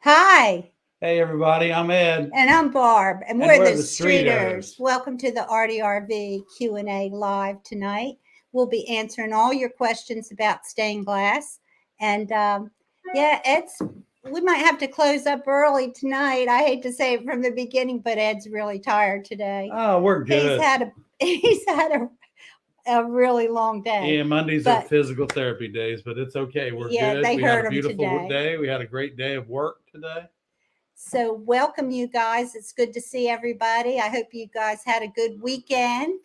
Hi, Hey everybody, I'm Ed, and I'm Barb, and and we're we're the the Streeters. Streeters. Welcome to the ArtyRV Q&A live tonight. We'll be answering all your questions about stained glass, and yeah, Ed's. We might have to close up early tonight. I hate to say it from the beginning, but Ed's really tired today. Oh, we're He's good. had a he's had a really long day, Yeah, Mondays are but physical therapy days, but it's okay. We're yeah, good. they We had a heard him beautiful today. day. We had a great day of work today. So, welcome, you guys. It's good to see everybody. I hope you guys had a good weekend.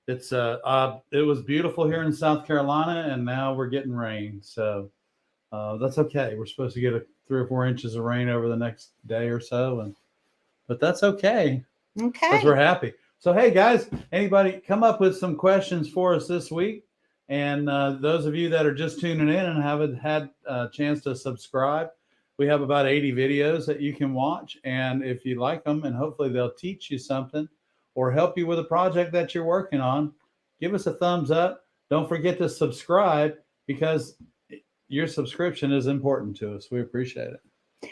It was beautiful here in South Carolina, and now we're getting rain. So that's okay. We're supposed to get 3 or 4 inches of rain over the next day or so, but that's okay because we're Okay. happy. So hey guys, anybody come up with some questions for us this week? And those of you that are just tuning in and haven't had a chance to subscribe, we have about 80 videos that you can watch. And if you like them, and hopefully they'll teach you something or help you with a project that you're working on, give us a thumbs up. Don't forget to subscribe because your subscription is important to us. We appreciate it.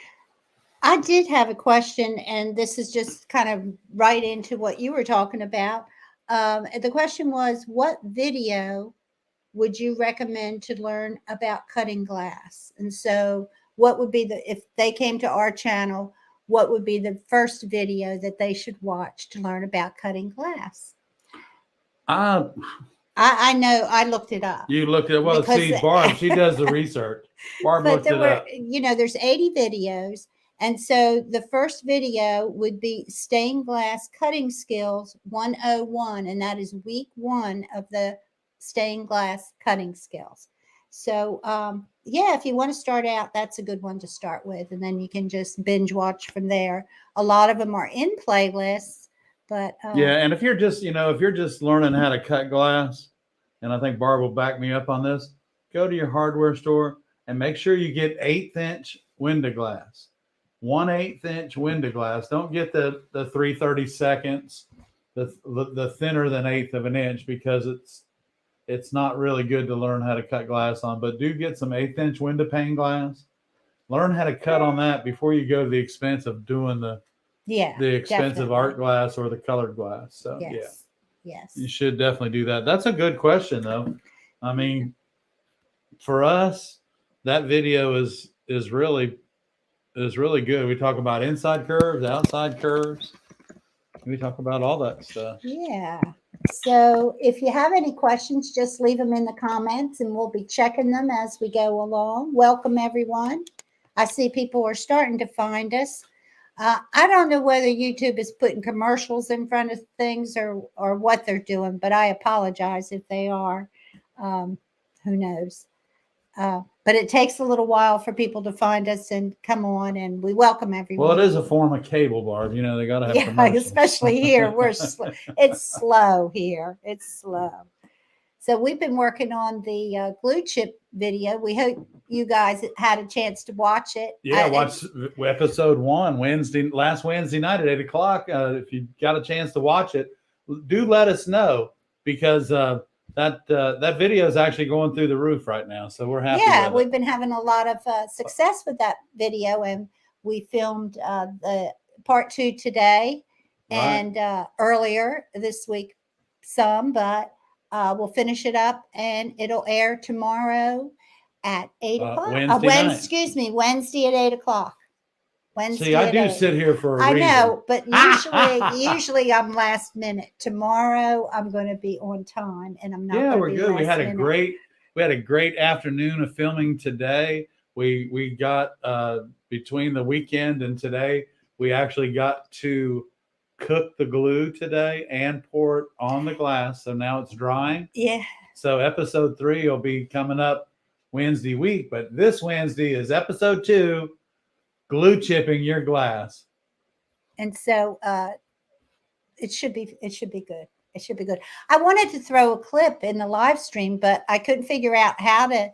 I did have a question, and this is just kind of right into what you were talking about. The question was, what video would you recommend to learn about cutting glass? And so, what would be if they came to our channel, what would be the first video that they should watch to learn about cutting glass? Uh, I know I looked it up you looked at, well, because see, Barb, she does the research. Barb but looked there it were, up. there's 80 videos. And so the first video would be stained glass cutting skills 101, and that is week one of the stained glass cutting skills. So yeah, if you want to start out, that's a good one to start with, and then you can just binge watch from there. A lot of them are in playlists, but Yeah, and if you're just learning how to cut glass, and I think Barb will back me up on this, go to your hardware store and make sure you get 1/8 inch window glass. 1/8 inch window glass. Don't get the 3/32, the thinner than eighth of an inch because it's not really good to learn how to cut glass on. But do get some 1/8 inch window pane glass. Learn how to cut on that before you go to the expense of doing yeah, the expensive art definitely. glass or the colored glass. So yeah, Yes, you yes. should definitely do that. That's a good question though. I mean, for us, that video is really good. We talk about inside curves, outside curves. We talk about all that stuff. Yeah. So if you have any questions, just leave them in the comments and we'll be checking them as we go along. Welcome, everyone. I see people are starting to find us. I don't know whether YouTube is putting commercials in front of things or what they're doing, but I apologize if they are. Um, who knows? But it takes a little while for people to find us and come on, and we welcome Well, it everyone. is a form of cable, Barb. They got to have Yeah, commercials. especially here. It's slow here. It's slow. So we've been working on the glue chip video. We hope you guys had a chance to watch it. Yeah, watch episode 1 last Wednesday night at 8 o'clock. If you got a chance to watch it, do let us know because that video is actually going through the roof right now. So we're happy Yeah, with we've it. been having a lot of success with that video, and we filmed the part two today Right. and earlier this week some, but we'll finish it up and it'll air tomorrow at 8 o'clock. Wednesday night. Excuse me, Wednesday at 8 o'clock. See, Wednesday I at do 8. sit here for a I reason. know, but usually I'm last minute. Tomorrow I'm going to be on time, and I'm not Yeah, going to we're be good. last minute. We had a great afternoon of filming today. We got between the weekend and today, we actually got to cook the glue today and pour it on the glass. So now it's drying. Yeah. So episode 3 will be coming up Wednesday week, but this Wednesday is episode 2, glue chipping your glass. And so it should be good. It should be good. I wanted to throw a clip in the live stream, but I couldn't figure out how to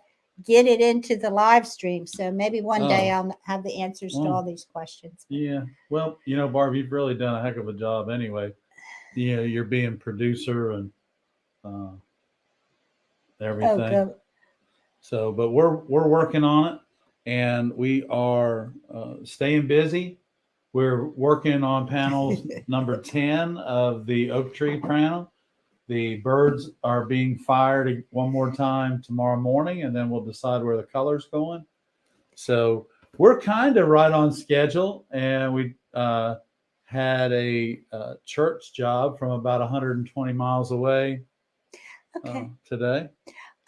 get it into the live stream. So maybe one day I'll have the answers to all these questions. Yeah. Well, Barb, you've really done a heck of a job anyway. You're being producer and everything. Oh, good. So, but we're working on it. and we are staying busy. We're working on panels number 10 of the oak tree panel. The birds are being fired one more time tomorrow morning, and then we'll decide where the color's going. So we're kind of right on schedule, and we had a church job from about 120 miles away today.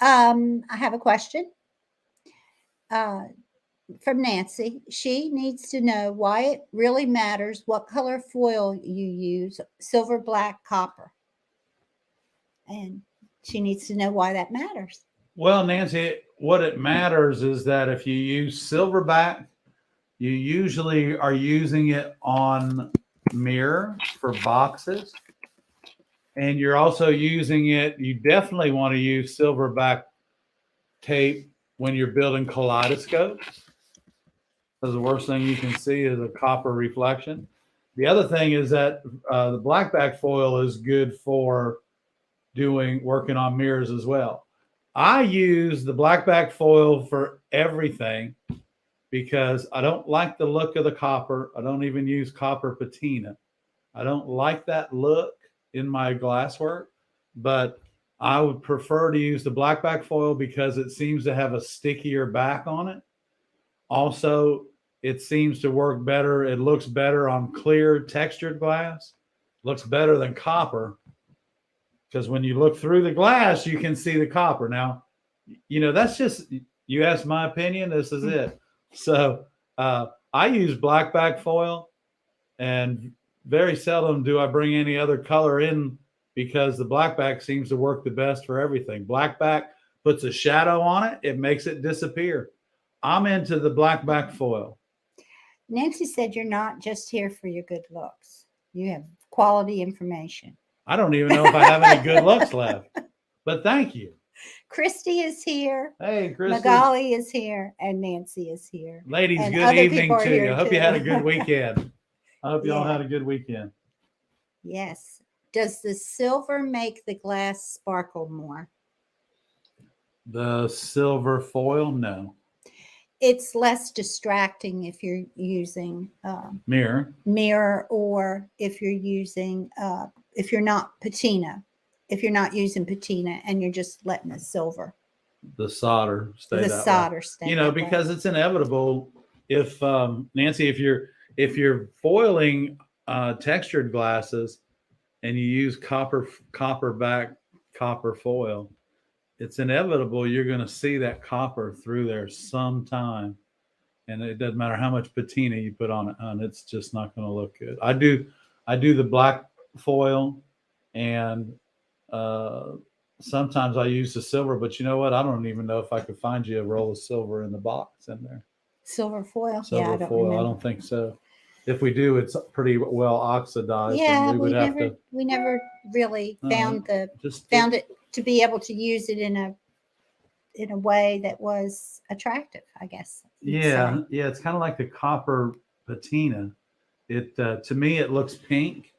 I have a question from Nancy. She needs to know why it really matters what color foil you use, silver, black, copper. And she needs to know why that matters. Well, Nancy, what it matters is that if you use silverback, you usually are using it on mirror for boxes. And you're also using it, you definitely want to use silverback tape when you're building kaleidoscopes. Because the worst thing you can see is a copper reflection. The other thing is that the blackback foil is good for working on mirrors as well. I use the blackback foil for everything because I don't like the look of the copper. I don't even use copper patina. I don't like that look in my glasswork, but I would prefer to use the blackback foil because it seems to have a stickier back on it. Also, it seems to work better. It looks better on clear textured glass. Looks better than copper. Because when you look through the glass, you can see the copper. Now, that's just, you asked my opinion, this is it. So I use blackback foil, and very seldom do I bring any other color in because the blackback seems to work the best for everything. Blackback puts a shadow on it. It makes it disappear. I'm into the blackback foil. Nancy said you're not just here for your good looks. You have quality information. I don't even know if I have any good looks left, but thank you. Christy is here. Hey, Christy. Magali is here, and Nancy is here. Ladies, and good evening to you. I hope you had a good weekend. I hope you all had a good weekend. Yes. Does the silver make the glass sparkle more? The silver foil? No. It's less distracting if you're using mirror, or if you're using if you're not patina, if you're not using patina and you're just letting the silver, the solder stay. Because it's inevitable. If Nancy, if you're foiling textured glasses and you use copper foil, it's inevitable you're going to see that copper through there sometime, and it doesn't matter how much patina you put on it, and it's just not going to look good. I do the black foil, and sometimes I use the silver, but you know what? I don't even know if I could find you a roll of silver in the box in there. Silver foil? I don't think so. If we do, it's pretty well oxidized. Yeah, and we never really found it to be able to use it in a way that was attractive, I guess. Yeah, it's kind of like the copper patina. It to me it looks pink,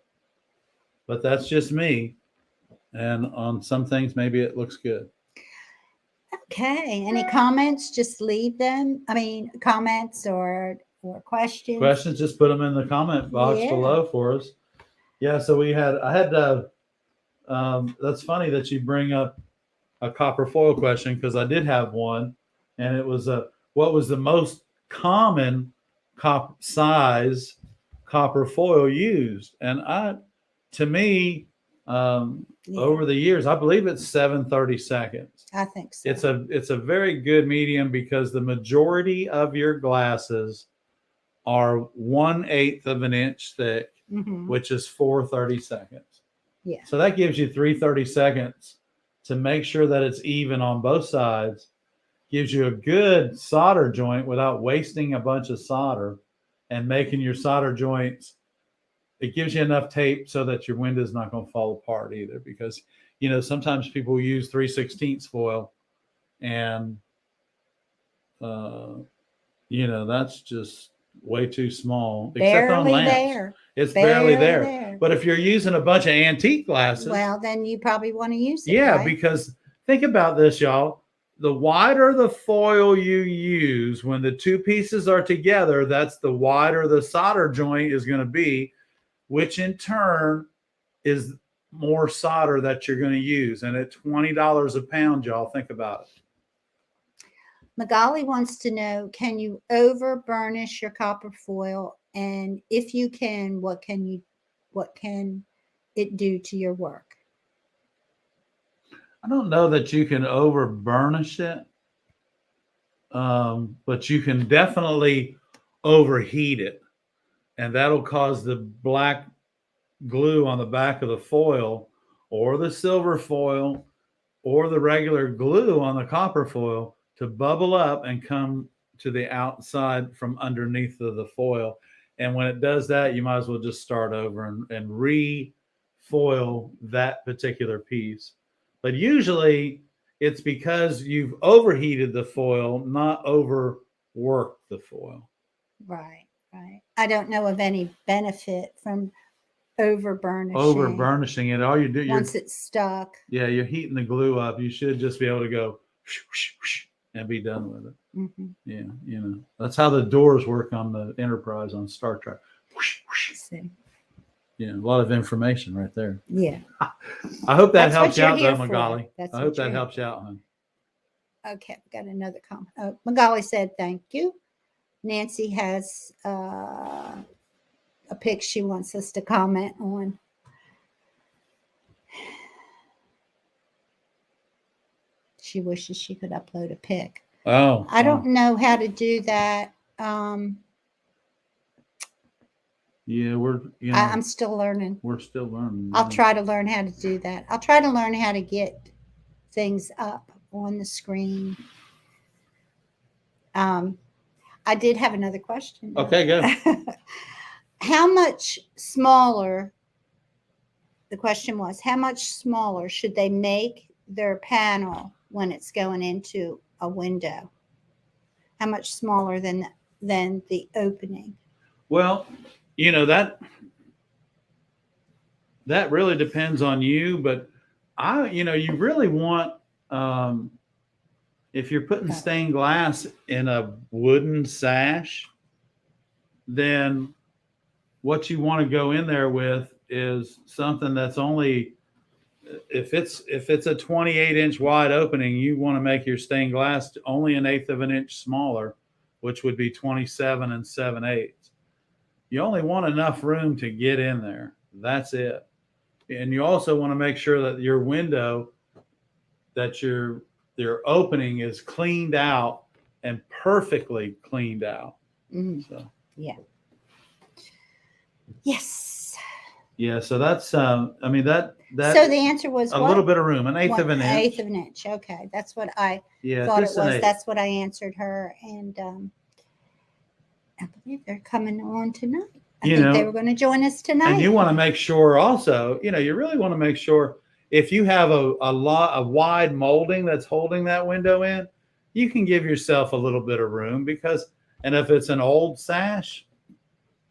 but that's just me. And on some things, maybe it looks good. Okay. Any comments? Just leave them. I mean, comments or questions. Questions, just put them in the comment box below for us. Yeah. So that's funny that you bring up a copper foil question, because I did have one, and it was what was the most common size copper foil used? And to me, over the years, I believe it's 7/32. I think so. It's a very good medium, because the majority of your glasses are 1/8 of an inch thick, which is 4/32. Yeah. So that gives you 3/32 to make sure that it's even on both sides. Gives you a good solder joint without wasting a bunch of solder and making your solder joints. It gives you enough tape so that your window's not going to fall apart either, because sometimes people use 3/16 foil, and that's just way too small. Except on lamps. It's barely there. But if you're using a bunch of antique glasses, well, then you probably want to use it. Yeah, right? Because think about this, y'all. the wider the foil you use when the two pieces are together, that's the wider the solder joint is going to be, which in turn is more solder that you're going to use. And at $20 a pound, y'all, think about it. Magali wants to know, can you over burnish your copper foil? And if you can, what can it do to your work? I don't know that you can over burnish it, but you can definitely overheat it. And that'll cause the black glue on the back of the foil or the silver foil or the regular glue on the copper foil to bubble up and come to the outside from underneath of the foil. And when it does that, you might as well just start over and re-foil that particular piece. But usually it's because you've overheated the foil, not overworked the foil. Right, right. I don't know of any benefit from over burnishing. Over burnishing it, all you do once it's stuck. Yeah, you're heating the glue up. You should just be able to go whoosh, whoosh, whoosh, and be done with it. Mm-hmm. Yeah, you know, that's how the doors work on the Enterprise on Star Trek. Whoosh, whoosh. See. Yeah, a lot of information right there. Yeah. I hope that That's helps you what out, you're though, here for. Magali. That's I what hope that you're helps you out, hon. Okay, got another comment. Oh, Magali said thank you. Nancy has a pic she wants us to comment on. She wishes she could upload a pic. Oh, I don't know how to do that. Yeah, I'm still learning. We're still learning. I'll try to learn how to do that. I'll try to learn how to get things up on the screen. I did have another question. Okay, go. How much smaller, the question was, how much smaller should they make their panel when it's going into a window? How much smaller than the opening? Well, you know, that really depends on you, but you really want, if you're putting stained glass in a wooden sash, then what you want to go in there with is something that's only, if it's a 28-inch wide opening, you want to make your stained glass only 1/8 of an inch smaller, which would be 27 7/8. You only want enough room to get in there. That's it. And you also want to make sure that your window, that your opening is cleaned out and perfectly cleaned out. Mm-hmm. So yeah. Yes. Yeah. So that's I mean that. So the answer was a little bit of room, 1/8 of an inch. 1/8 of an inch. Okay, that's what I thought it was. That's what I answered her, and I believe they're coming on tonight. I think they were going to join us tonight. And you want to make sure also, you really want to make sure if you have a wide molding that's holding that window in, you can give yourself a little bit of room and if it's an old sash,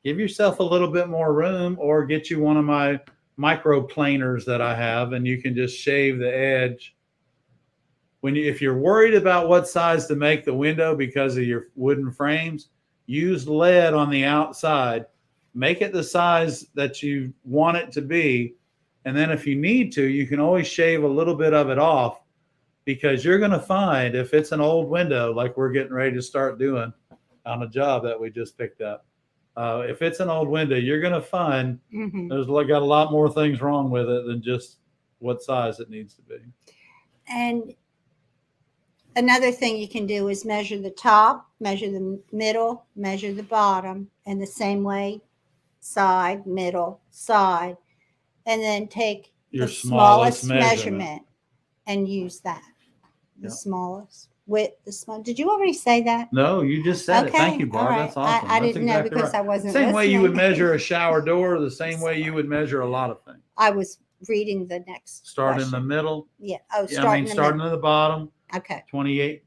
give yourself a little bit more room, or get you one of my microplaners that I have, and you can just shave the edge. If you're worried about what size to make the window because of your wooden frames, use lead on the outside. Make it the size that you want it to be. And then if you need to, you can always shave a little bit of it off, because you're going to find, if it's an old window, like we're getting ready to start doing on a job that we just picked up, if it's an old window, you're going to find there's got a lot more things wrong with it than just what size it needs to be. And another thing you can do is measure the top, measure the middle, measure the bottom, and the same way, side, middle, side, and then take your the smallest measurement and use that. The smallest width, the small. Did you already say that? No, you just said it. Thank you, Barb. Right. That's awesome. I That's didn't know because I wasn't Same way you would listening. measure a shower door, the same way you would measure a lot of things. I was reading the next Start question. in the middle. Yeah. Oh, starting in the bottom. Okay. 28.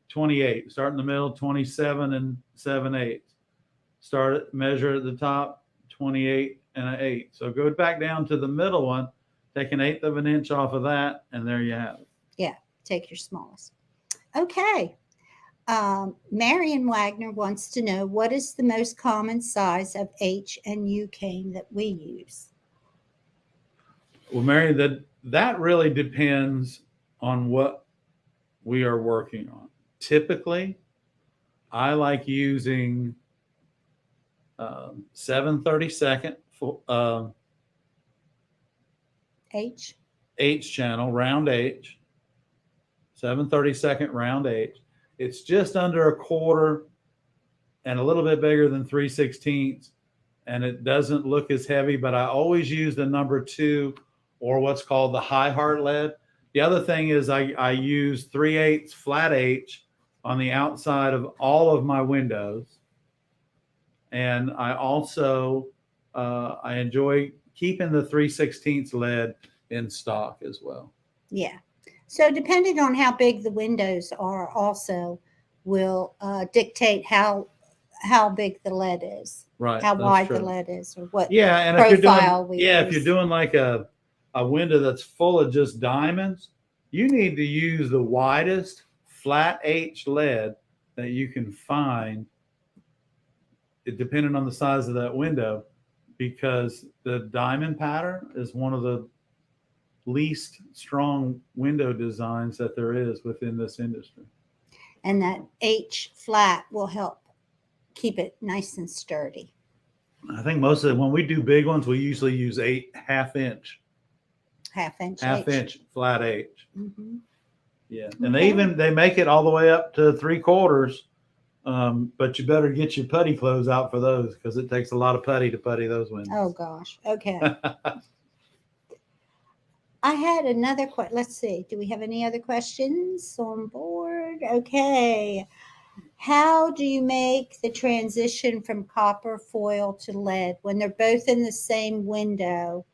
Start in the middle, 27 7/8. Measure at the top, 28 1/8. So go back down to the middle one, take 1/8 of an inch off of that, and there you have it. Yeah. Take your smallest. Okay. Marion Wagner wants to know, what is the most common size of H and U cane that we use? Well, Mary, that really depends on what we are working on. Typically, I like using 7/32 H. H channel, round H, 7/32 round H. It's just under a quarter and a little bit bigger than 3/16, and it doesn't look as heavy, but I always use the number 2 or what's called the high heart lead. The other thing is I use 3/8 flat H on the outside of all of my windows. And I also, I enjoy keeping the 3/16 lead in stock as well. Yeah. So depending on how big the windows are also will dictate how big the lead is, Right. how wide true. the lead is, or what Yeah, and profile we if use. you're doing like a window that's full of just diamonds, you need to use the widest flat H lead that you can find, depending on the size of that window, because the diamond pattern is one of the least strong window designs that there is within this industry. And that H flat will help keep it nice and sturdy. I think most of when we do big ones, we usually use 8 half-inch flat H. Mm-hmm. Yeah, and they make it all the way up to 3/4. But you better get your putty clothes out for those, because it takes a lot of putty to putty those windows. Oh gosh. Okay. I had another question. Let's see. Do we have any other questions on board? Okay. How do you make the transition from copper foil to lead when they're both in the same window?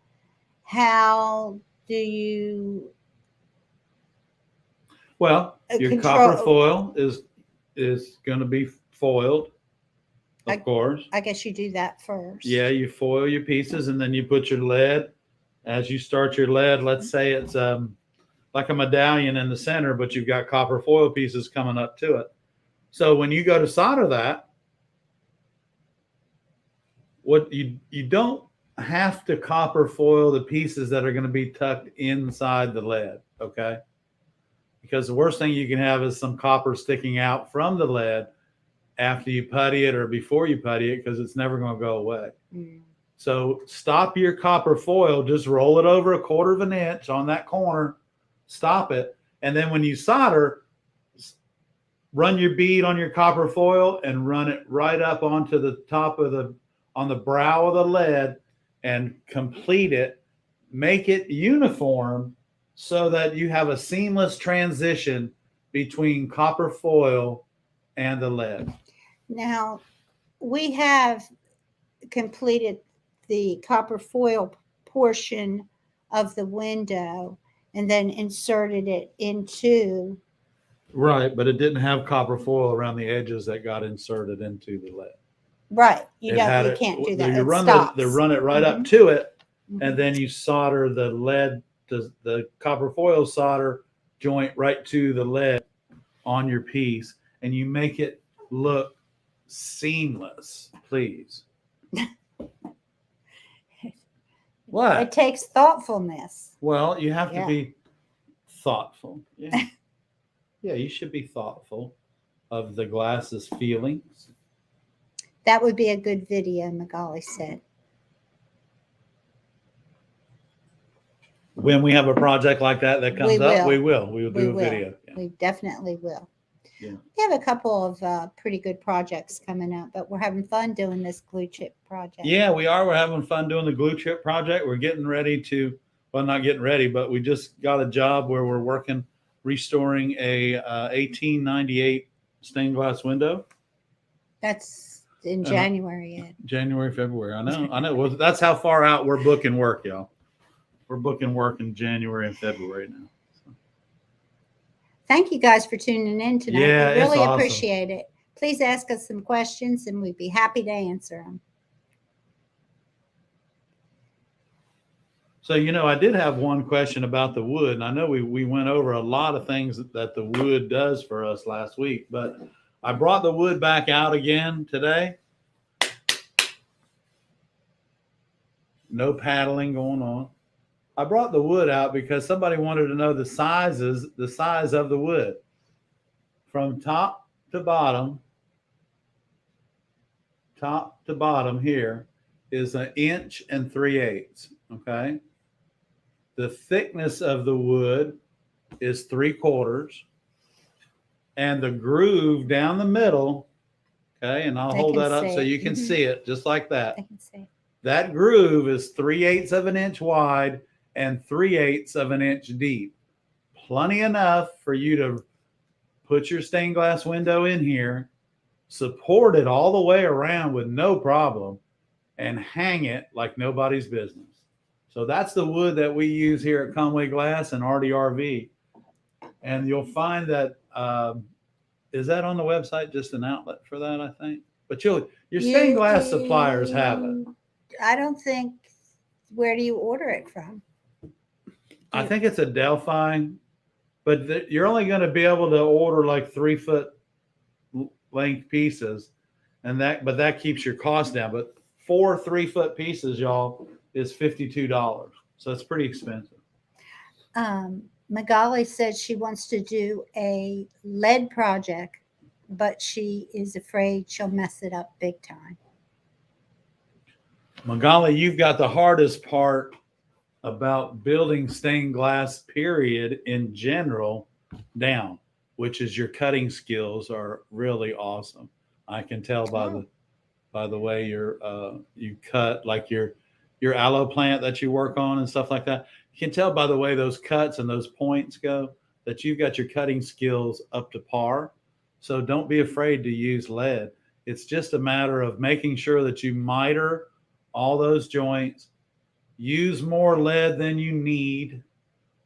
How do you? Well, your copper foil is going to be foiled, of course. I guess you do that first. Yeah, you foil your pieces, and then you put your lead. As you start your lead, let's say it's like a medallion in the center, but you've got copper foil pieces coming up to it. So when you go to solder that, what you don't have to copper foil the pieces that are going to be tucked inside the lead, okay? Because the worst thing you can have is some copper sticking out from the lead after you putty it or before you putty it, because it's never going to go away. Mm. So stop your copper foil, just roll it over 1/4 of an inch on that corner, stop it. And then when you solder, run your bead on your copper foil and run it right up onto the top of on the brow of the lead and complete it. Make it uniform so that you have a seamless transition between copper foil and the lead. Now, we have completed the copper foil portion of the window and then inserted it into. Right, but it didn't have copper foil around the edges that got inserted into the lead. Right, you can't do that. You run it right up to it, and then you solder the lead, the copper foil solder joint right to the lead on your piece, and you make it look seamless, please. What? It takes thoughtfulness. Well, you have to be thoughtful. Yeah. Yeah, you should be thoughtful of the glass's feelings. That would be a good video, Magali said. When we have a project like that comes up, we will do a video. Yeah. We definitely will. Yeah. We have a couple of pretty good projects coming up, but we're having fun doing this glue chip project. Yeah, we are. We're having fun doing the glue chip project. We're getting ready to, well, not getting ready, but we just got a job where we're restoring a 1898 stained glass window. That's in January, Ed. January, February. I know. Well, that's how far out we're booking work, y'all. We're booking work in January and February now. Thank you guys for tuning in tonight. Yeah, we really awesome. Appreciate it. Please ask us some questions and we'd be happy to answer them. So, I did have one question about the wood, and I know we went over a lot of things that the wood does for us last week, but I brought the wood back out again today. No paddling going on. I brought the wood out because somebody wanted to know the size of the wood from top to bottom. Top to bottom here is 1 3/8 inches. Okay. The thickness of the wood is 3/4, and the groove down the middle. Okay, and I'll hold that up so you can see it just like that. I can see. That groove is 3/8 of an inch wide and 3/8 of an inch deep. Plenty enough for you to put your stained glass window in here, support it all the way around with no problem, and hang it like nobody's business. So that's the wood that we use here at Conway Glass and ArtyRV. And you'll find that, is that on the website, just an outlet for that, I think? But your stained glass suppliers have it. I don't think, where do you order it from? I think it's a Delphi, but you're only going to be able to order like 3-foot length pieces, but that keeps your cost down. But 4 3-foot pieces, y'all, is $52, so it's pretty expensive. Magali says she wants to do a lead project, but she is afraid she'll mess it up big time. Magali, you've got the hardest part about building stained glass, period, in general, down, which is your cutting skills are really awesome. I can tell by the way you cut, like your aloe plant that you work on and stuff like that. You can tell by the way those cuts and those points go that you've got your cutting skills up to par. So don't be afraid to use lead. It's just a matter of making sure that you miter all those joints. Use more lead than you need.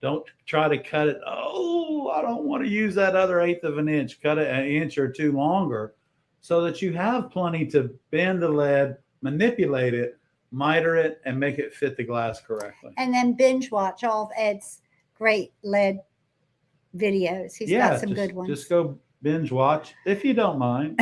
Don't try to cut it. Oh, I don't want to use that other 1/8 of an inch. Cut it 1 inch or 2 longer so that you have plenty to bend the lead, manipulate it, miter it, and make it fit the glass correctly. And then binge watch all of Ed's great lead videos. He's got some good ones. Just go binge watch if you don't mind.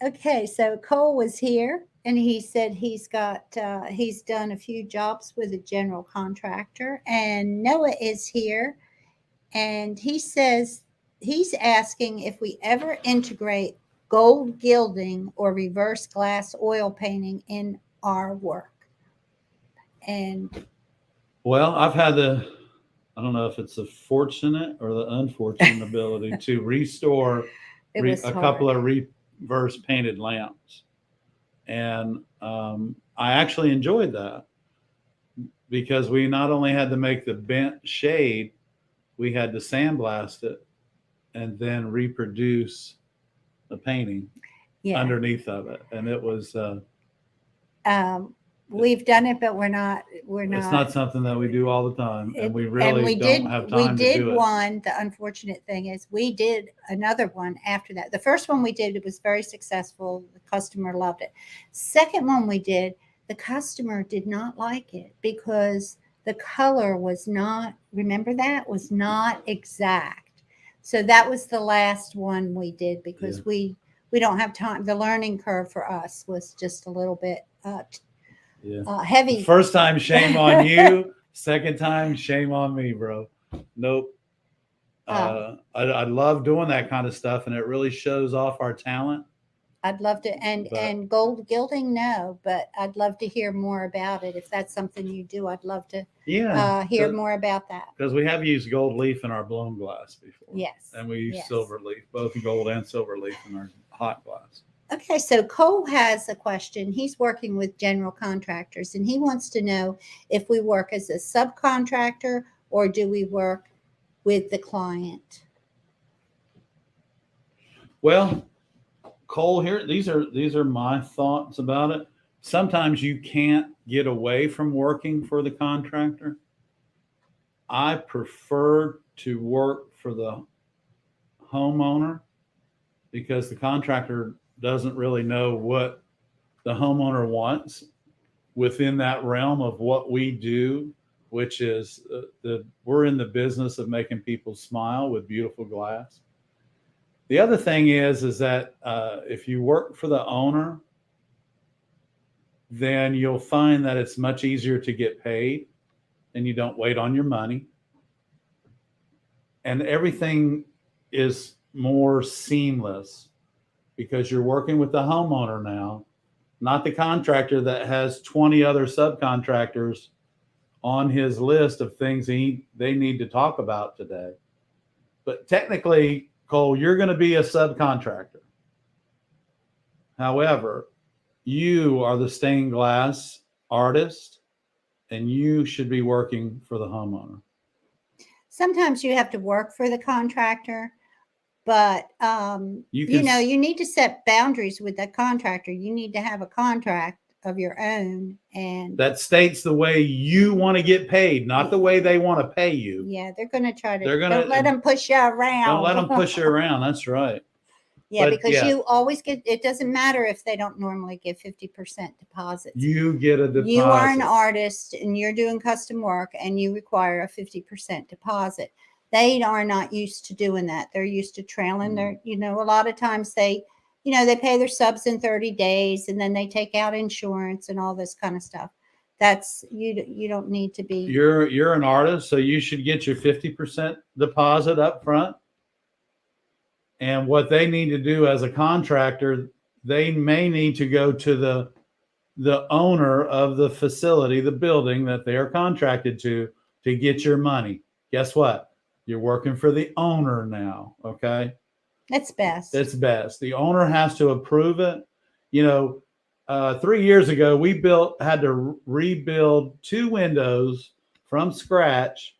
Okay, so Cole was here and he said he's done a few jobs with a general contractor, and Noah is here and he says he's asking if we ever integrate gold gilding or reverse glass oil painting in our work. And well, I've had I don't know if it's the fortunate or the unfortunate ability to restore a couple of reverse painted lamps. And I actually enjoyed that because we not only had to make the bent shade, we had to sandblast it and then reproduce the painting underneath of it. And it was we've done it, but we're not it's not something that we do all the time, and we really don't have time to do it. We did one. The unfortunate thing is we did another one after that. The first one we did, it was very successful. The customer loved it. Second one we did, the customer did not like it because the color was not, remember that, was not exact. So that was the last one we did because we don't have time. The learning curve for us was just a little bit heavy. First time, shame on you. Second time, shame on me, bro. Nope. I love doing that kind of stuff, and it really shows off our talent. I'd love to, and gold gilding, no, but I'd love to hear more about it. If that's something you do, I'd love to hear more about that. Because we have used gold leaf in our blown glass before. Yes. And we use silver leaf, both gold and silver leaf in our hot glass. Okay, so Cole has a question. He's working with general contractors, and he wants to know if we work as a subcontractor or do we work with the client? Well, Cole, here, these are my thoughts about it. Sometimes you can't get away from working for the contractor. I prefer to work for the homeowner because the contractor doesn't really know what the homeowner wants within that realm of what we do, which is we're in the business of making people smile with beautiful glass. The other thing is that if you work for the owner, then you'll find that it's much easier to get paid and you don't wait on your money. And everything is more seamless because you're working with the homeowner now, not the contractor that has 20 other subcontractors on his list of things they need to talk about today. But technically, Cole, you're going to be a subcontractor. However, you are the stained glass artist and you should be working for the homeowner. Sometimes you have to work for the contractor, but you know, you need to set boundaries with the contractor. You need to have a contract of your own, and that states the way you want to get paid, not the way they want to pay you. Yeah, they're going to try to. Don't let them push you around. Don't let them push you around. That's right. Yeah, but, because you always get. It doesn't matter if they don't normally give 50% deposits. You get a deposit. You are an artist and you're doing custom work, and you require a 50% deposit. They are not used to doing that. They're used to trailing their. You know, a lot of times they pay their subs in 30 days, and then they take out insurance and all this kind of stuff. That's you don't need to be. You're an artist, so you should get your 50% deposit up front. And what they need to do as a contractor, they may need to go to the owner of the facility, the building that they are contracted to get your money. Guess what? You're working for the owner now, okay? That's best. It's best. The owner has to approve it. You know, 3 years ago, we had to rebuild 2 windows from scratch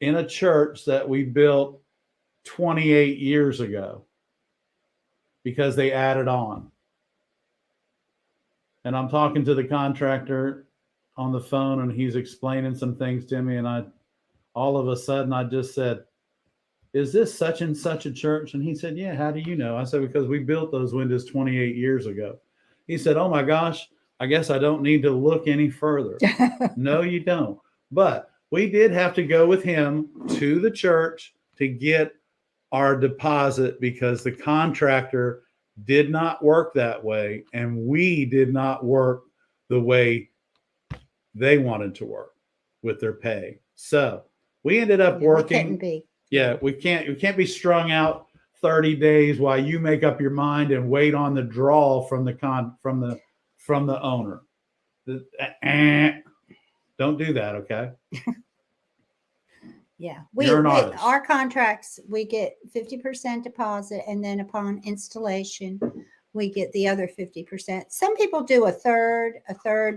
in a church that we built 28 years ago because they added on. And I'm talking to the contractor on the phone, and he's explaining some things to me, and all of a sudden I just said, "Is this such and such a church?" And he said, "Yeah, how do you know?" I said, "Because we built those windows 28 years ago." He said, "Oh my gosh, I guess I don't need to look any further." No, you don't. But we did have to go with him to the church to get our deposit because the contractor did not work that way, and we did not work the way they wanted to work with their pay. So we ended up working. We can't be strung out 30 days while you make up your mind and wait on the draw from the owner. Don't do that, okay? Yeah, our contracts, we get 50% deposit, and then upon installation, we get the other 50%. Some people do a third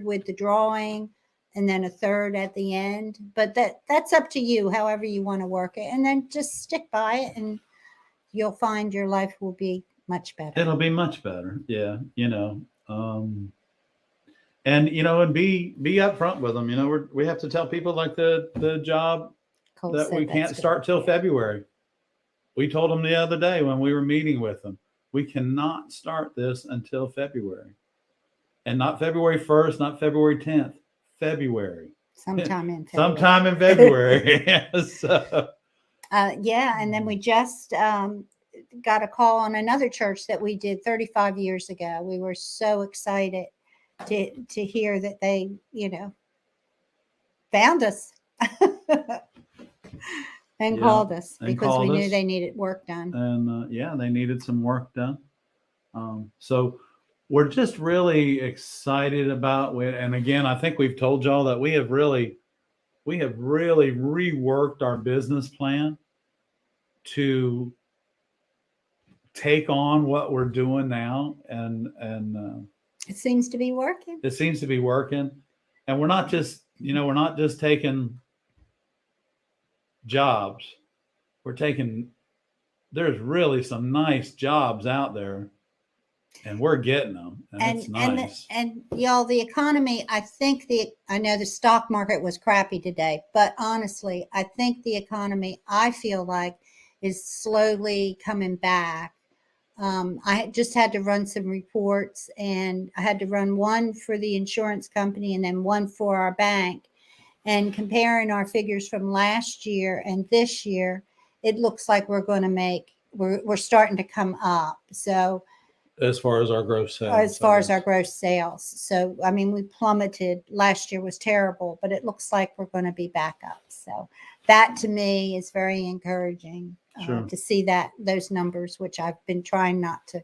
with the drawing, and then a third at the end. But that's up to you, however you want to work it, and then just stick by it, and you'll find your life will be much better. It'll be much better, yeah. You know, and you know, and be upfront with them. You know, we have to tell people like the job. Cole that we can't start till February. We told them the other day when we were meeting with them, we cannot start this until February. And not February 1st, not February 10th, February. Sometime in February. Sometime in February. Yeah, and then we just got a call on another church that we did 35 years ago. We were so excited to hear that they, found us. And called us because we knew they needed work done. And they needed some work done. So we're just really excited about it. And again, I think we've told y'all that we have really reworked our business plan to take on what we're doing now. And it seems to be working. It seems to be working. And we're not just taking jobs. There's really some nice jobs out there, and we're getting them, and it's nice. And y'all, the economy, I know the stock market was crappy today, but honestly, I think the economy, I feel like, is slowly coming back. I just had to run some reports, and I had to run one for the insurance company and then one for our bank. And comparing our figures from last year and this year, it looks like we're starting to come up. So As far as our gross sales. as far as our gross sales. So, I mean, we plummeted. Last year was terrible, but it looks like we're going to be back up. So that to me is very encouraging Sure. to see those numbers, which I've been trying not to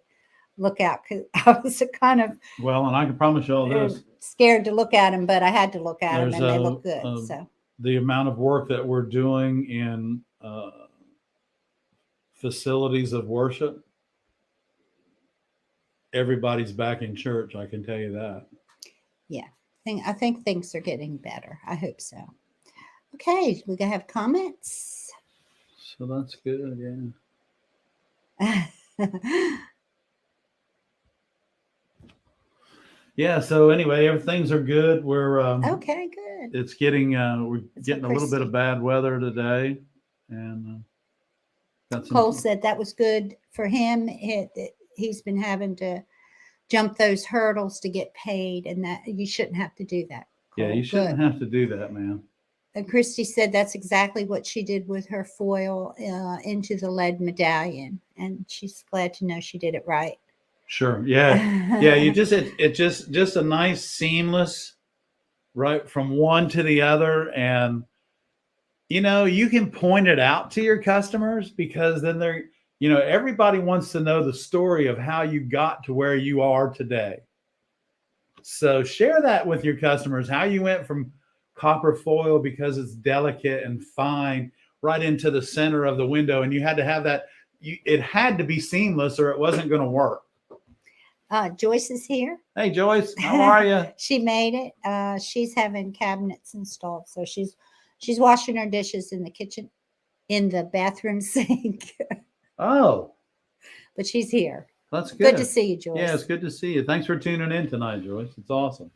look at because I was kind of Well, and I can promise you all this. Scared to look at them, but I had to look at them, There's and they look good. So the amount of work that we're doing in facilities of worship, everybody's back in church. I can tell you that. yeah, I think things are getting better. I hope so. Okay, we gonna have comments. So that's good. Yeah. So anyway, things are good. We're Okay, good. It's getting we're It's getting a little bit of bad weather today, and got some. Cole said that was good for him. He's been having to jump those hurdles to get paid, and that you shouldn't have to do that. Yeah, Cole. you shouldn't have to do that, man. And Christy said that's exactly what she did with her foil into the lead medallion, and she's glad to know she did it right. Sure. Yeah. Yeah. You just it just a nice seamless right from one to the other, and you can point it out to your customers because then they're everybody wants to know the story of how you got to where you are today. So share that with your customers, how you went from copper foil because it's delicate and fine right into the center of the window, and you had to have that. It had to be seamless or it wasn't going to work. Joyce is here. Hey, Joyce, how are you? She made it. She's having cabinets installed, so she's washing her dishes in the kitchen, in the bathroom sink. Oh, but she's here. That's good. Good to see you, Joyce. Yeah, it's good to see you. Thanks for tuning in tonight, Joyce. It's awesome.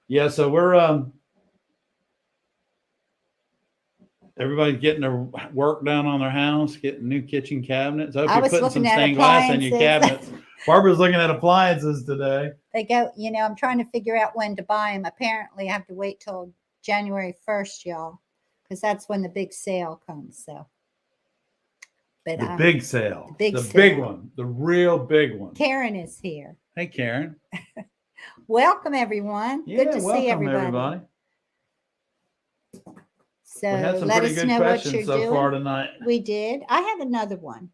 Yeah, so we're everybody's getting their work done on their house, getting new kitchen cabinets. I hope you're putting some stained glass in your cabinets. Barbara's looking at appliances today. They go, I'm trying to figure out when to buy them. Apparently, I have to wait till January 1st, y'all, because that's when the big sale comes. So, but the big sale, the sale. Big one, the real big one. Karen is here. Hey, Karen. Welcome, everyone. Yeah, good to see everybody. So we had some let pretty us good know what questions you're so doing. far tonight. We did. I have another one.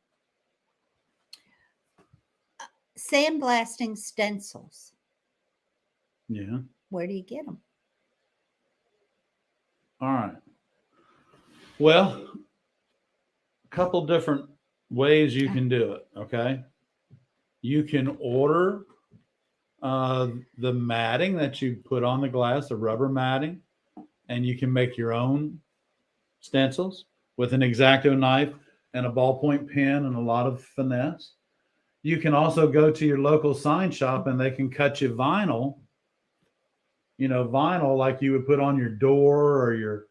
Sandblasting stencils. Yeah. Where do you get them? All right. Well, a couple different ways you can do it. Okay. You can order the matting that you put on the glass, the rubber matting, and you can make your own stencils with an X-Acto knife and a ballpoint pen and a lot of finesse. You can also go to your local sign shop and they can cut you vinyl, vinyl like you would put on your door or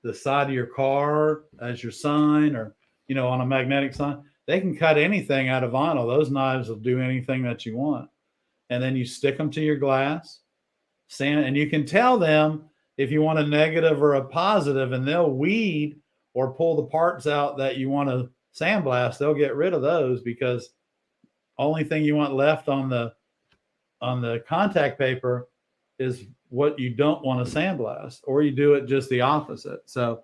the side of your car as your sign, or, on a magnetic sign. They can cut anything out of vinyl. Those knives will do anything that you want. And then you stick them to your glass, and you can tell them if you want a negative or a positive, and they'll weed or pull the parts out that you want to sandblast. They'll get rid of those because only thing you want left on the contact paper is what you don't want to sandblast, or you do it just the opposite. So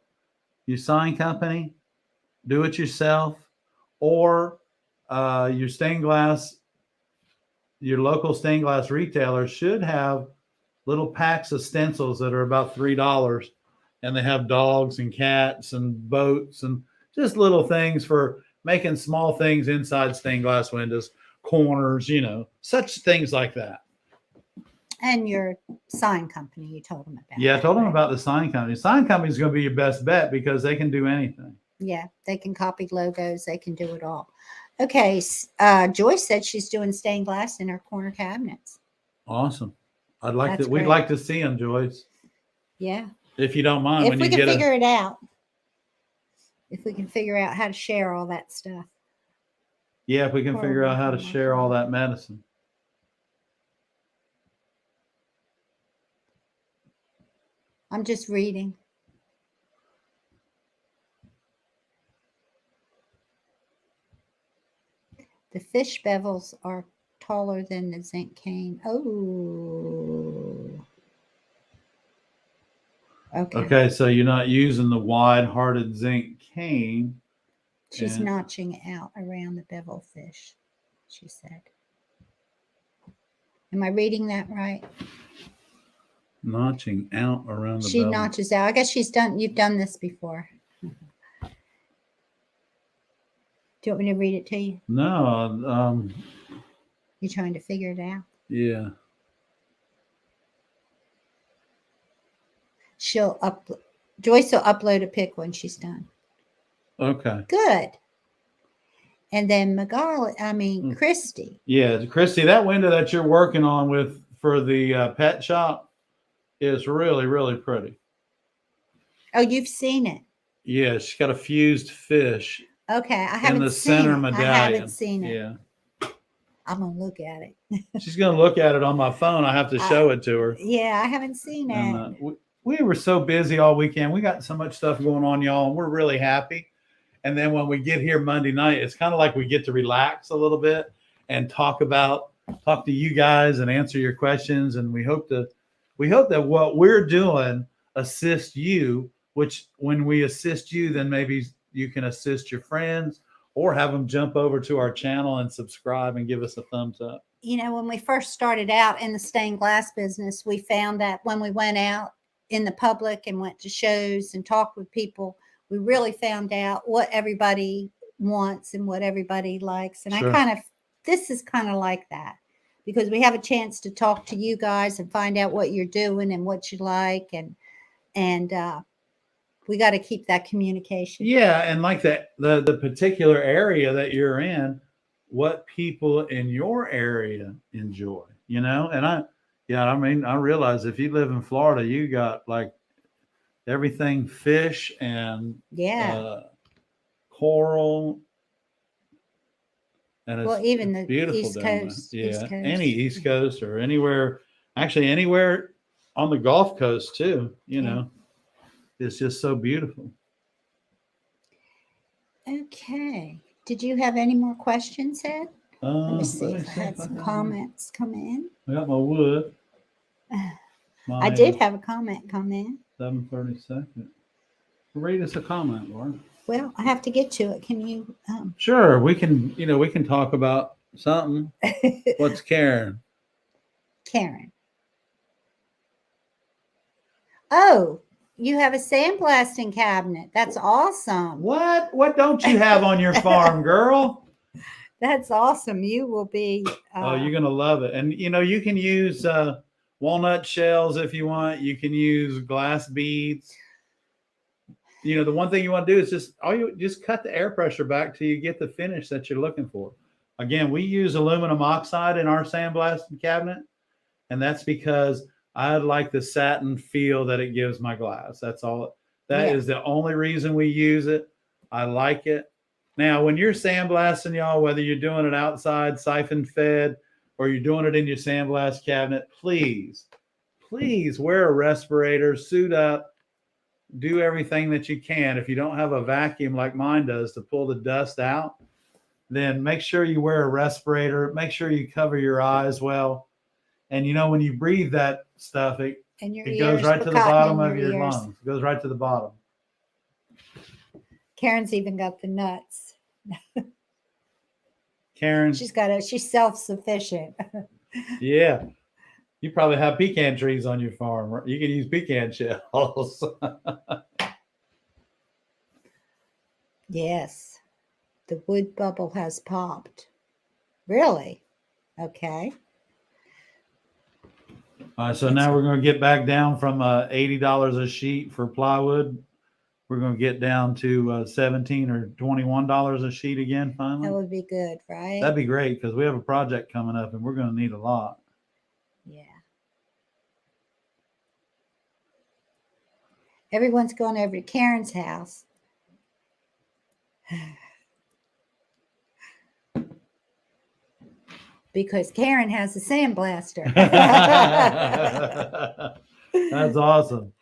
you sign company, do it yourself, or your stained glass, your local stained glass retailer should have little packs of stencils that are about $3, and they have dogs and cats and boats and just little things for making small things inside stained glass windows, corners, such things like that. And your sign company, you told them about. Yeah, I told them about the sign company. Sign company is going to be your best bet because they can do anything. Yeah, they can copy logos. They can do it all. Okay, Joyce said she's doing stained glass in her corner cabinets. Awesome. We'd like to see them, Joyce. Yeah. If you don't mind, if we can figure it out. If we can figure out how to share all that stuff. Yeah, if we can figure out how to share all that medicine. I'm just reading. The fish bevels are taller than the zinc cane. Oh. Okay. Okay, so you're not using the wide-hearted zinc cane. She's and- notching out around the bevel fish, she said. Am I reading that right? Notching out around the She bevel. notches out. I guess you've done this before. Do you want me to read it to you? No, You're trying to figure it out? yeah. Joyce will upload a pic when she's done. Okay. Good. And then Christy. Yeah, Christy, that window that you're working on for the pet shop is really, really pretty. Oh, you've seen it. Yeah, she's got a fused fish. Okay, I haven't in the seen center it. medallion. I haven't seen it. Yeah. I'm gonna look at it. She's gonna look at it on my phone. I have to show it to her. Yeah, I haven't seen it. And we were so busy all weekend. We got so much stuff going on, y'all, and we're really happy. And then when we get here Monday night, it's kind of like we get to relax a little bit and talk to you guys and answer your questions. And we hope that what we're doing assists you, which when we assist you, then maybe you can assist your friends or have them jump over to our channel and subscribe and give us a thumbs up. When we first started out in the stained glass business, we found that when we went out in the public and went to shows and talked with people, we really found out what everybody wants and what everybody likes. And Sure. This is kind of like that, because we have a chance to talk to you guys and find out what you're doing and what you like. And we got to keep that communication. Yeah. And like the particular area that you're in, what people in your area enjoy, and I realize if you live in Florida, you got like everything fish and coral, and it's even the beautiful East down Coast, there. Yeah, East Coast. Any East Coast or anywhere on the Gulf Coast too. It's just so beautiful. Okay. Did you have any more questions, Ed? Let me see if I had some comments come in. I got my wood. I did have a comment come in. 7:32. Read us a comment, Laura. Well, I have to get to it. Can you? Sure, we can. We can talk about something. What's Karen? Karen. Oh, you have a sandblasting cabinet. That's awesome. What don't you have on your farm, girl? That's awesome. You will be. You're gonna love it. And you can use walnut shells if you want. You can use glass beads. The one thing you want to do is just cut the air pressure back till you get the finish that you're looking for. Again, we use aluminum oxide in our sandblasting cabinet, and that's because I like the satin feel that it gives my glass. That's all. That is the only reason we use it. I like it. Now, when you're sandblasting, y'all, whether you're doing it outside, siphon fed, or you're doing it in your sandblast cabinet, please wear a respirator, suit up, do everything that you can. If you don't have a vacuum like mine does to pull the dust out, then make sure you wear a respirator. Make sure you cover your eyes well. And when you breathe that stuff, it goes right to the bottom of your lungs. It goes right to the bottom. Karen's even got the nuts. Karen. She's self-sufficient. Yeah. You probably have pecan trees on your farm. Right? You can use pecan shells. Yes. The wood bubble has popped. Really? Okay. All right, so now we're going to get back down from $80 a sheet for plywood. We're going to get down to $17 or $21 a sheet again finally. That would be good, right? That'd be great because we have a project coming up and we're going to need a lot. Yeah. Everyone's going over to Karen's house. because Karen has a sandblaster. That's awesome.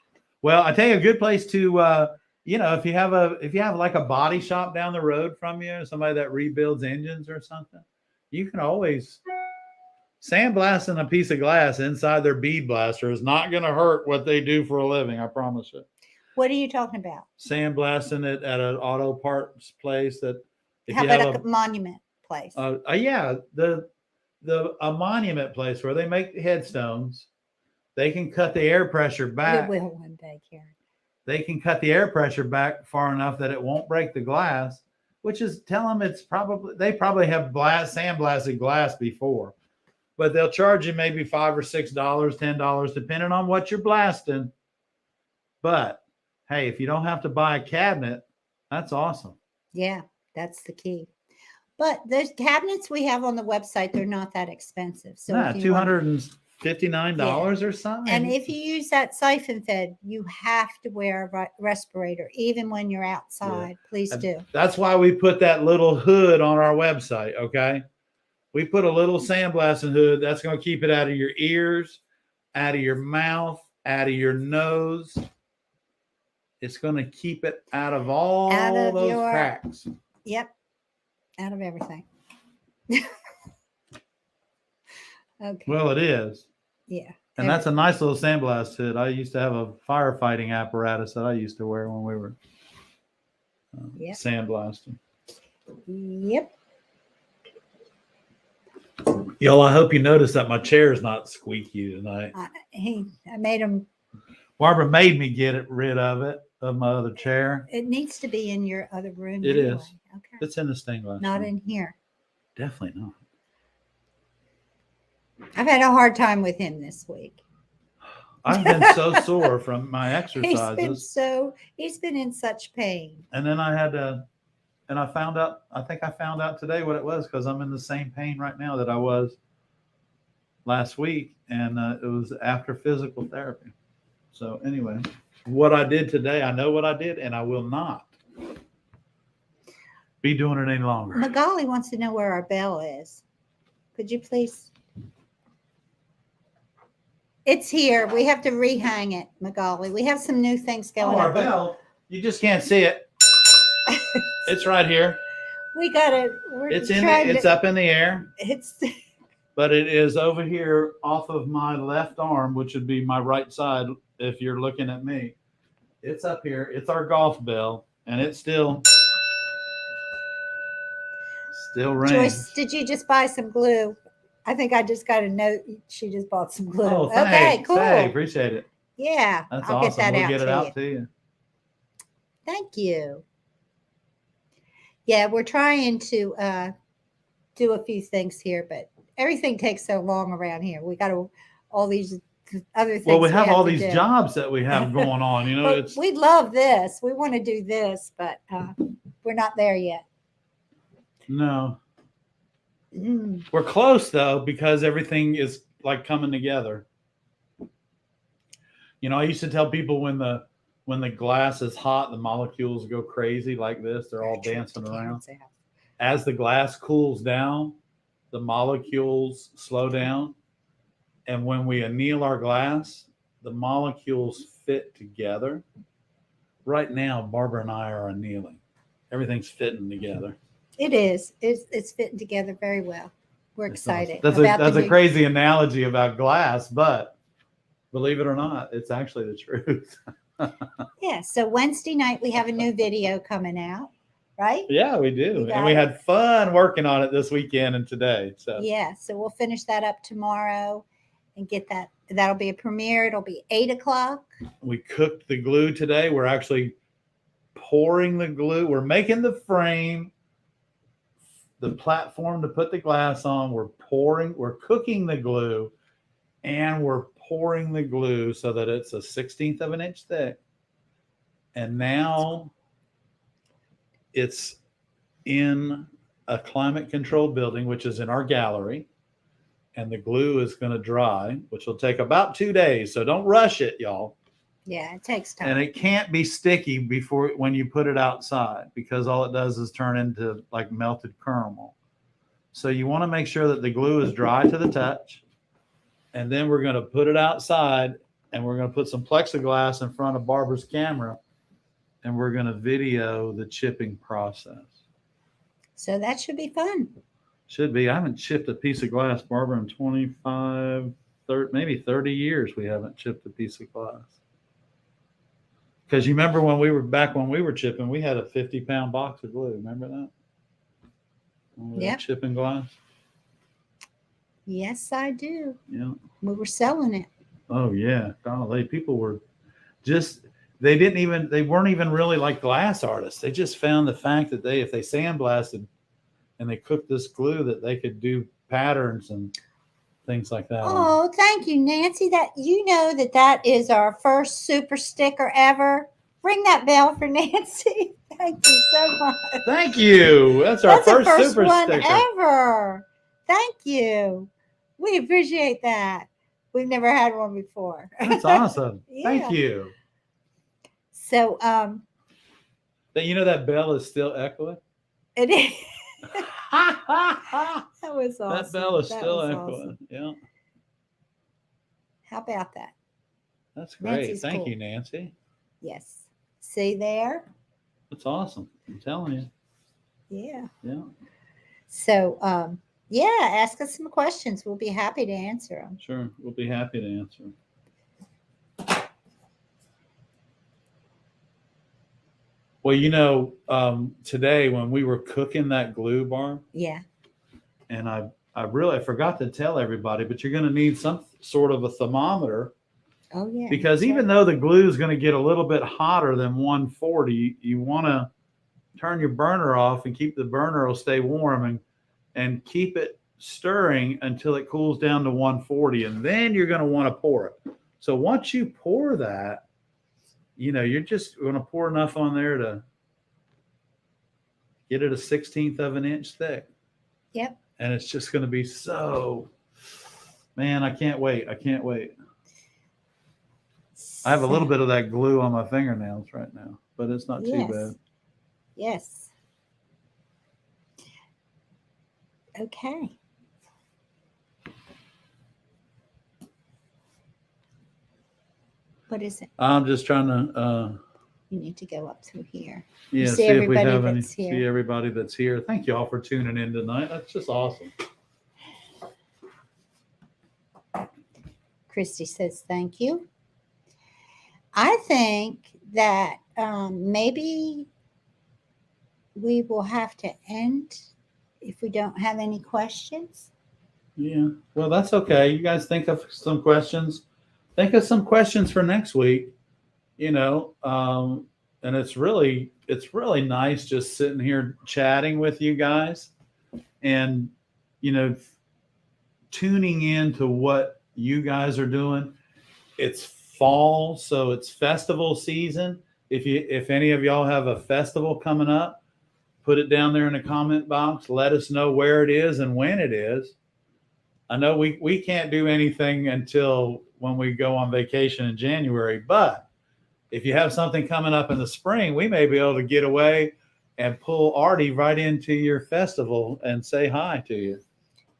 Well, I tell you, a good place to, if you have like a body shop down the road from you, somebody that rebuilds engines or something, you can always sandblasting a piece of glass inside their bead blaster is not going to hurt what they do for a living. I promise you. What are you talking about? Sandblasting it at an auto parts place that. How about a monument place? Yeah, a monument place where they make headstones. They can cut the air pressure back. It will one day, Karen. They can cut the air pressure back far enough that it won't break the glass, which is tell them they probably have sandblasted glass before, but they'll charge you maybe $5 or $6, $10, depending on what you're blasting. But hey, if you don't have to buy a cabinet, that's awesome. Yeah, that's the key. But the cabinets we have on the website, they're not that expensive. So $259 or something. And if you use that siphon fed, you have to wear a respirator, even when you're outside. Yeah. Please do. That's why we put that little hood on our website. Okay. We put a little sandblasting hood. That's going to keep it out of your ears, out of your mouth, out of your nose. It's going to keep it out of all those cracks. Yep. Out of everything. Okay. Well, it is. Yeah. And that's a nice little sandblast hood. I used to have a firefighting apparatus that I used to wear when we were sandblasting. Yep. Y'all, I hope you noticed that my chair is not squeaky tonight. I made him. Barbara made me get rid of my other chair. It needs to be in your other room. It anyway. is. Okay. It's in the stained glass. Not room. in here. Definitely not. I've had a hard time with him this week. I've been so sore from my exercises. He's been in such pain. And then I found out today what it was, because I'm in the same pain right now that I was last week. And it was after physical therapy. So anyway, what I did today, I know what I did, and I will not be doing it any longer. Magali wants to know where our bell is. Could you please? It's here. We have to rehang it, Magali. We have some new things going on. Our bell. You just can't see it. It's right here. We got it. It's up in the air. But it is over here off of my left arm, which would be my right side if you're looking at me. It's up here. It's our golf bell, and it's still rings. Joyce, did you just buy some glue? I think I just got a note. She just bought some glue. Oh, thanks. Okay, cool. Hey, appreciate it. Yeah, that's I'll awesome. get that we'll out get it to out you. to you. Thank you. Yeah, we're trying to do a few things here, but everything takes so long around here. We got all these other things. Well, we have all these jobs that we have going on. You know, we love this. We want to do this, but we're not there yet. No. We're close though, because everything is like coming together. You know, I used to tell people when the glass is hot, the molecules go crazy like this. They're all dancing around. As the glass cools down, the molecules slow down. And when we anneal our glass, the molecules fit together. Right now, Barbara and I are annealing. Everything's fitting together. It is. It's fitting together very well. We're excited. That's a crazy analogy about glass, but believe it or not, it's actually the truth. Yeah. So Wednesday night, we have a new video coming out, right? Yeah, we do. And we had fun working on it this weekend and today. So yeah. So we'll finish that up tomorrow and get that. That'll be a premiere. It'll be 8:00. We cooked the glue today. We're actually pouring the glue. We're making the frame, the platform to put the glass on. We're cooking the glue, and we're pouring the glue so that it's a 1/16 of an inch thick. And now it's in a climate controlled building, which is in our gallery. And the glue is going to dry, which will take about 2 days. So don't rush it, y'all. Yeah, it takes time. And it can't be sticky when you put it outside, because all it does is turn into like melted caramel. So you want to make sure that the glue is dry to the touch. And then we're going to put it outside and we're going to put some plexiglass in front of Barbara's camera and we're going to video the chipping process. So that should be fun. Should be. I haven't chipped a piece of glass, Barbara, in 25, 30, maybe 30 years. We haven't chipped a piece of glass. Because you remember when we were chipping, we had a 50-pound box of glue. Remember that? Yeah. Chipping glass. Yes, I do. Yeah. We were selling it. Oh yeah. Golly, people were just, they weren't even really like glass artists. They just found the fact that if they sandblasted and they cooked this glue, that they could do patterns and things like that. Oh, thank you, Nancy. That that is our first super sticker ever. Ring that bell for Nancy. Thank you so much. Thank you. That's our first super one sticker ever. Thank you. We appreciate that. We've never had one before. That's awesome. Yeah. Thank you. So, that bell is still echoing. it is. That was awesome. That bell is still echoing. Awesome. Yeah. How about that? That's great. Nancy's Thank cool. you, Nancy. Yes. See there? That's awesome. I'm telling you. Yeah. Yeah. So, ask us some questions. We'll be happy to answer them. Sure. We'll be happy to answer. Well, today when we were cooking that glue bar. Yeah. And I forgot to tell everybody, but you're going to need some sort of a thermometer. Oh, yeah. Because even though the glue is going to get a little bit hotter than 140, you want to turn your burner off and keep the burner will stay warm and keep it stirring until it cools down to 140. And then you're going to want to pour it. So once you pour that, you're just going to pour enough on there to get it a 1/16 of an inch thick. Yep. And it's just going to be man, I can't wait. I can't wait. I have a little bit of that glue on my fingernails right now, but it's not too bad. Yes. Okay. What is it? I'm just trying to. You need to go up through here. Yeah, see if we have see everybody that's here. Thank you all for tuning in tonight. That's just awesome. Christy says thank you. I think that maybe we will have to end if we don't have any questions. Yeah, well, that's okay. You guys think of some questions. Think of some questions for next week. And it's really nice just sitting here chatting with you guys and, tuning in to what you guys are doing. It's fall, so it's festival season. If any of y'all have a festival coming up, put it down there in the comment box. Let us know where it is and when it is. I know we can't do anything until when we go on vacation in January, but if you have something coming up in the spring, we may be able to get away and pull Arty right into your festival and say hi to you.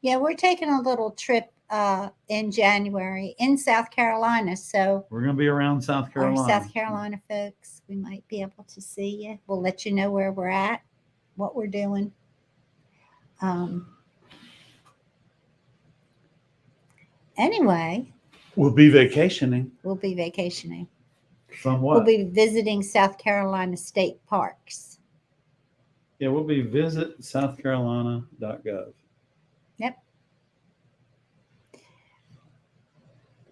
Yeah, we're taking a little trip in January in South Carolina. So we're going to be around South Carolina. Our South Carolina folks, we might be able to see you. We'll let you know where we're at, what we're doing. Anyway. We'll be vacationing. From what? We'll be visiting South Carolina state parks. Yeah, we'll be visit southcarolina.gov. Yep.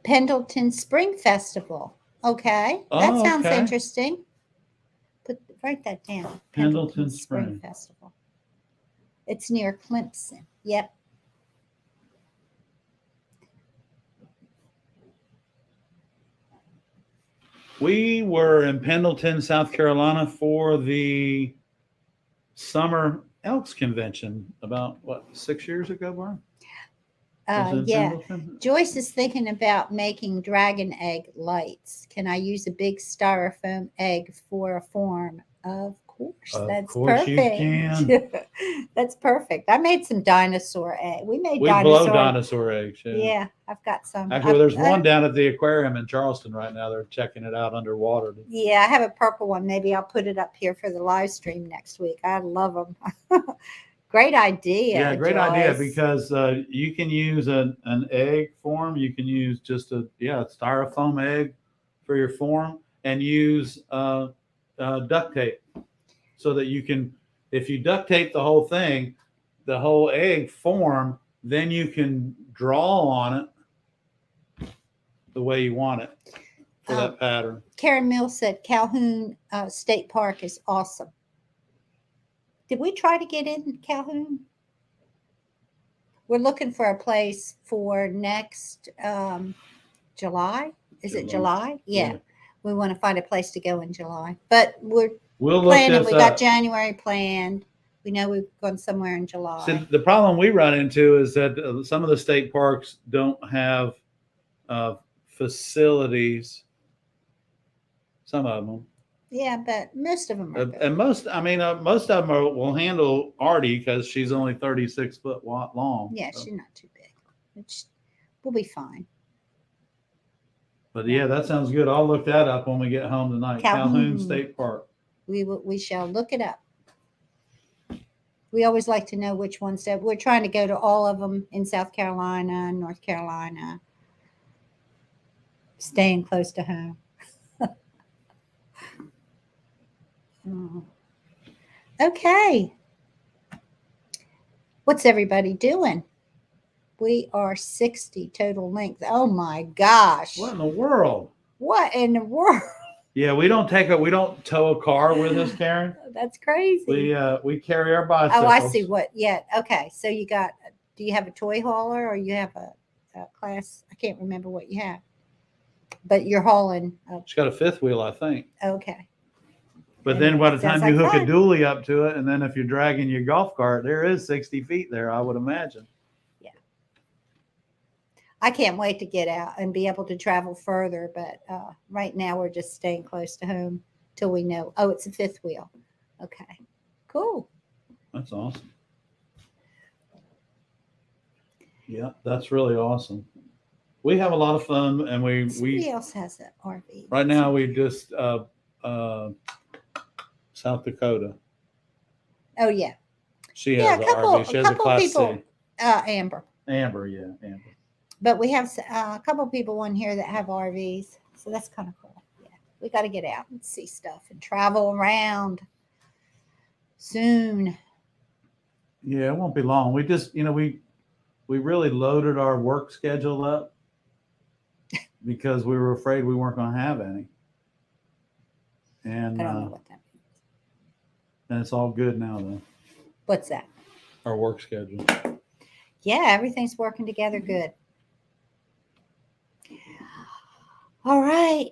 Pendleton Spring Festival. Okay. That sounds interesting. Write that down. Pendleton Spring Festival. It's near Clemson. Yep. We were in Pendleton, South Carolina for the Summer Elks Convention about, 6 years ago, Barb? Yeah. Joyce is thinking about making dragon egg lights. Can I use a big styrofoam egg for a form? Of course. Of That's course you perfect. can. That's perfect. I made some dinosaur egg. We made We blow dinosaur eggs. Yeah, I've got some. Actually, there's one down at the aquarium in Charleston right now. They're checking it out underwater. Yeah, I have a purple one. Maybe I'll put it up here for the live stream next week. I love them. Great idea. Yeah, great idea, Joyce. because you can use an egg form. You can use just a styrofoam egg for your form, and use duct tape, so that you can, if you duct tape the whole thing, the whole egg form, then you can draw on it the way you want it for that pattern. Karen Mills said Calhoun State Park is awesome. Did we try to get in Calhoun? We're looking for a place for next July. Is it July? Yeah. We want to find a place to go in July. But we'll planning. We got January planned. We know we've gone somewhere in July. So the problem we run into is that some of the state parks don't have facilities. Some of them. Yeah, but most of them are good. And most of them will handle Artie, because she's only 36 foot long. Yeah, so. She's not too big. We'll be fine. But yeah, that sounds good. I'll look that up when we get home tonight. Calhoun State Park. We shall look it up. We always like to know which ones that we're trying to go to all of them in South Carolina, North Carolina, staying close to home. Okay. What's everybody doing? We are 60 total length. Oh my gosh. What in the world? What in the world? Yeah, we don't tow a car with us, Karen. That's crazy. We carry our bicycles. Oh, I see what. Yeah. Okay. So do you have a toy hauler, or you have a class? I can't remember what you have, but you're hauling. She's got a fifth wheel, I think. Okay. But then by the time you hook a dually up to it, and then if you're dragging your golf cart, there is 60 feet there, I would imagine. Yeah. I can't wait to get out and be able to travel further. But right now we're just staying close to home till we know. Oh, it's a fifth wheel. Okay. Cool. That's awesome. Yeah, that's really awesome. We have a lot of fun, and Somebody else has an RV. Right now we just South Dakota. Oh yeah. She has an RV. She has a Class C. Amber. Amber. But we have a couple people on here that have RVs, so that's kind of cool. Yeah, we got to get out and see stuff and travel around soon. Yeah, it won't be long. We just, we really loaded our work schedule up because we were afraid we weren't going to have any. And I don't know what that means. And it's all good now, though. What's that? Our work schedule. Yeah, everything's working together good. All right.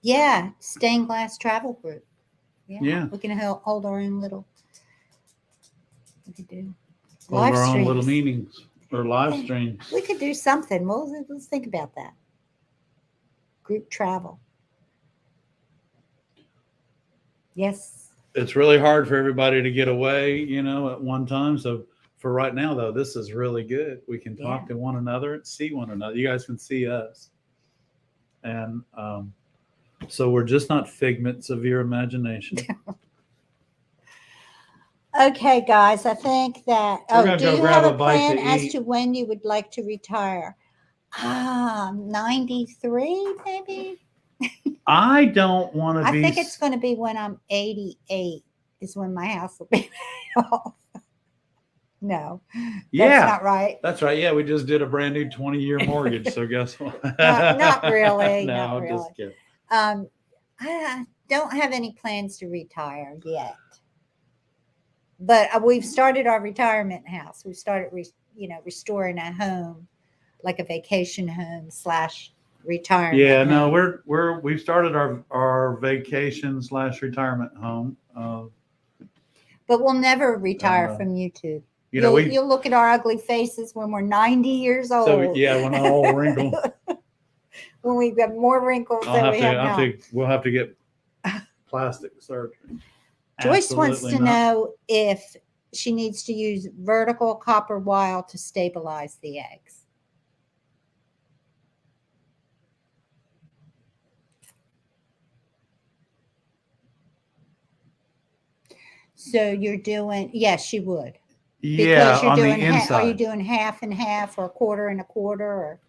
Yeah, stained glass travel group. Yeah. We can hold our own little. We could do hold our own little meetings or live streams. We could do something. Let's think about that. Group travel. Yes. It's really hard for everybody to get away, at one time. So for right now, though, this is really good. We can talk to one another and see one another. You guys can see us. And so we're just not figments of your imagination. Okay, guys, I think that. Do you have a plan as to when you would like to retire? 93, maybe? I don't want to be. I think it's going to be when I'm 88 is when my house will be paid off. No, that's not right. That's right. Yeah, we just did a brand new 20-year mortgage. So guess what? Not really. No, not I'm really. just kidding. I don't have any plans to retire yet. But we've started our retirement house. We've started, restoring a home, like a vacation home / retirement. Yeah, home. no, we've started our vacation / retirement home. But we'll never retire from YouTube. You'll look at our ugly faces when we're 90 years old. So yeah, when I'm all wrinkled. When we've got more wrinkles than we have now. We'll have to get plastic surgery. Joyce wants Absolutely to not. know if she needs to use vertical copper wire to stabilize the eggs. So you're doing, yes, she would. Yeah, Because you're on the doing, are you inside. doing half and half or a quarter and a quarter? Or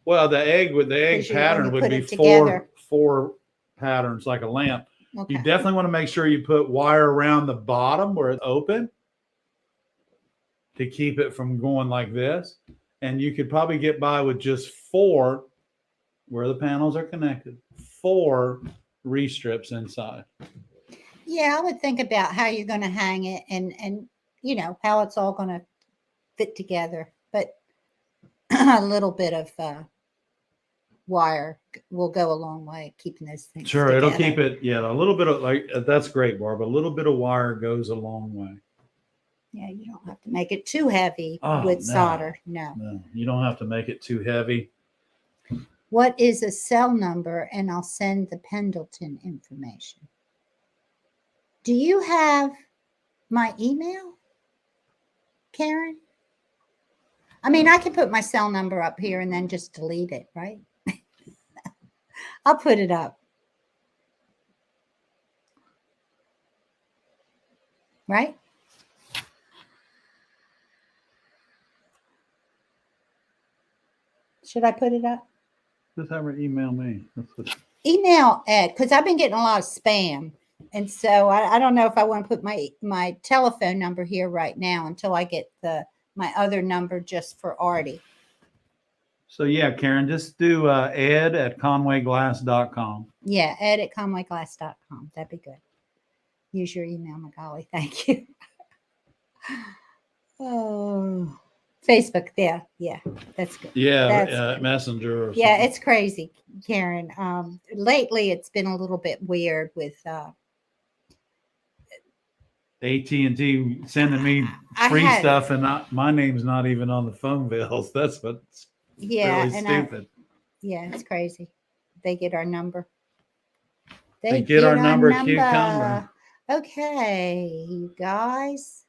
Well, the egg Because when pattern you would put be it together. four patterns like a lamp. You okay, definitely want to make sure you put wire around the bottom where it's open to keep it from going like this. And you could probably get by with just 4 where the panels are connected, 4 restrips inside. yeah, I would think about how you're going to hang it and you know how it's all going to fit together. But a little bit of wire will go a long way keeping those things Sure, together. it'll keep it. Yeah, a little bit of that's great, Barb. A little bit of wire goes a long way. Yeah, you don't have to make it too heavy Oh, with no. solder. No. No, you don't have to make it too heavy. What is a cell number? And I'll send the Pendleton information. Do you have my email, Karen? I mean, I can put my cell number up here and then just delete it, right? I'll put it up. Right? Should I put it up? Just have her email me. Email Ed, because I've been getting a lot of spam. And so I don't know if I want to put my telephone number here right now until I get my other number just for Arty. So yeah, Karen, just do ed@conwayglass.com. Yeah, ed@conwayglass.com. That'd be good. Use your email, Magali. Thank you. Oh, Facebook. Yeah, that's good. Yeah, That's good. Messenger. Or Yeah, something. it's crazy, Karen. Lately, it's been a little bit weird with AT&T sending me free stuff, and my name's not even on the phone bills. That's what's really stupid. It's crazy. They get our number. They get our number, cucumber. Okay, you guys.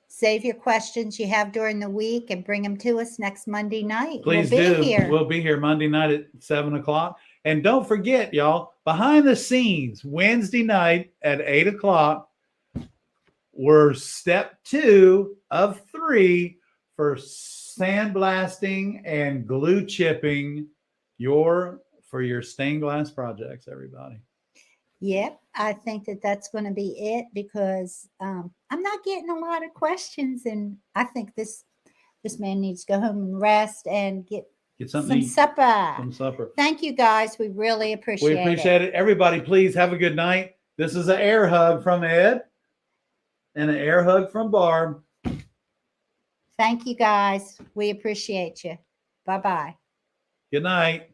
Save your questions you have during the week and bring them to us next Monday night. Please we'll be do. Here. We'll be here Monday night at 7:00. And don't forget, y'all, behind the scenes, Wednesday night at 8:00, we're step 2 of 3 for sandblasting and glue chipping for your stained glass projects, everybody. Yep, I think that's going to be it because I'm not getting a lot of questions, and I think this man needs to go home and rest and get some supper. Some supper. Thank you, guys. We really appreciate it. We appreciate it. Everybody, please have a good night. This is an air hug from Ed and an air hug from Barb. Thank you, guys. We appreciate you. Bye-bye. Good night.